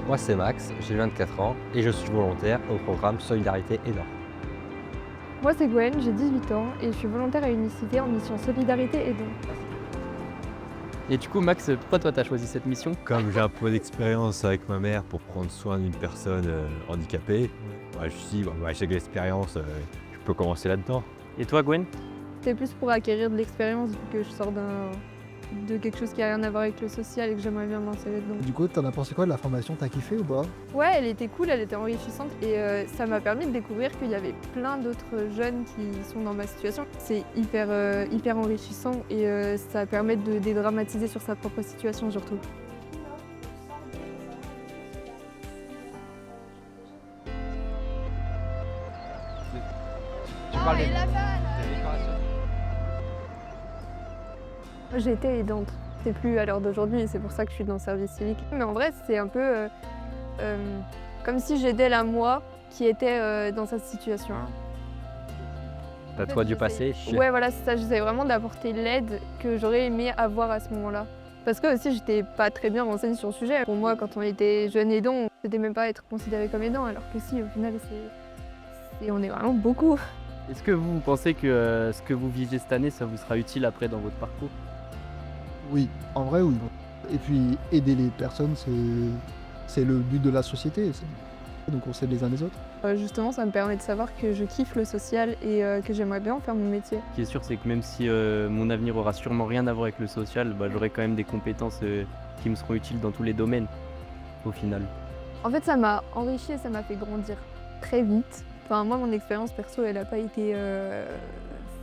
Moi c'est Max, j'ai 24 ans et je suis volontaire au programme Solidarité Aidant. Moi c'est Gwen, j'ai 18 ans et je suis volontaire à Unicité en mission Solidarité et Don. Et du coup, Max, pourquoi toi t'as choisi cette mission? Comme j'ai un peu d'expérience avec ma mère pour prendre soin d'une personne handicapée, je me suis dit, j'ai de l'expérience, je peux commencer là-dedans. Et toi, Gwen? C'est plus pour acquérir de l'expérience vu que je sors de quelque chose qui a rien à voir avec le social et que j'aimerais bien m'insérer dedans. Du coup, t'en as pensé quoi de la formation? T'as kiffé ou pas? Ouais, elle était cool, elle était enrichissante et ça m'a permis de découvrir qu'il y avait plein d'autres jeunes qui sont dans ma situation. C'est hyper enrichissant et ça permet de dédramatiser sur sa propre situation surtout. Tu parles des J'ai été aidante. C'est plus à l'heure d'aujourd'hui et c'est pour ça que je suis dans le service civique. Mais en vrai, c'est un peu comme si j'aidais la moi qui était dans cette situation. T'as toi du passé. Ouais, voilà, c'est ça. J'essaie vraiment d'apporter l'aide que j'aurais aimé avoir à ce moment-là. Parce que aussi, j'étais pas très bien renseignée sur le sujet. Pour moi, quand on était jeune aidant, c'était même pas être considéré comme aidant, alors que si, au final, on est vraiment beaucoup. Est-ce que vous pensez que ce que vous vivez cette année, ça vous sera utile après dans votre parcours? Oui, en vrai, oui. Et puis, aider les personnes, c'est le but de la société. Donc, on s'aide les uns les autres. Justement, ça me permet de savoir que je kiffe le social et que j'aimerais bien en faire mon métier. Ce qui est sûr, c'est que même si mon avenir aura sûrement rien à voir avec le social, j'aurai quand même des compétences qui me seront utiles dans tous les domaines, au final. En fait, ça m'a enrichi et ça m'a fait grandir très vite. Enfin, moi, mon expérience perso, elle n'a pas été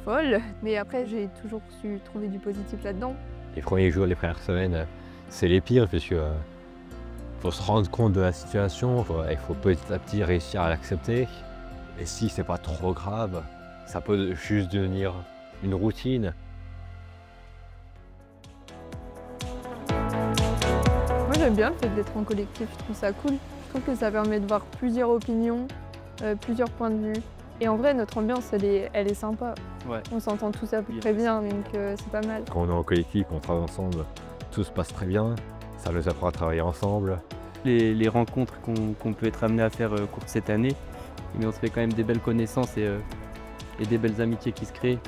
folle, mais après, j'ai toujours su trouver du positif là-dedans. Les premiers jours, les premières semaines, c'est les pires parce que faut se rendre compte de la situation, il faut petit à petit réussir à l'accepter. Et si c'est pas trop grave, ça peut juste devenir une routine. Moi, j'aime bien le fait d'être en collectif, je trouve ça cool. Je trouve que ça permet de voir plusieurs opinions, plusieurs points de vue. Et en vrai, notre ambiance, elle est sympa. Ouais. On s'entend tous à peu près bien, donc c'est pas mal. Quand on est en collectif, on travaille ensemble, tout se passe très bien. Ça nous apprend à travailler ensemble. Les rencontres qu'on peut être amené à faire au cours de cette année, mais on se fait quand même des belles connaissances et des belles amitiés qui se créent.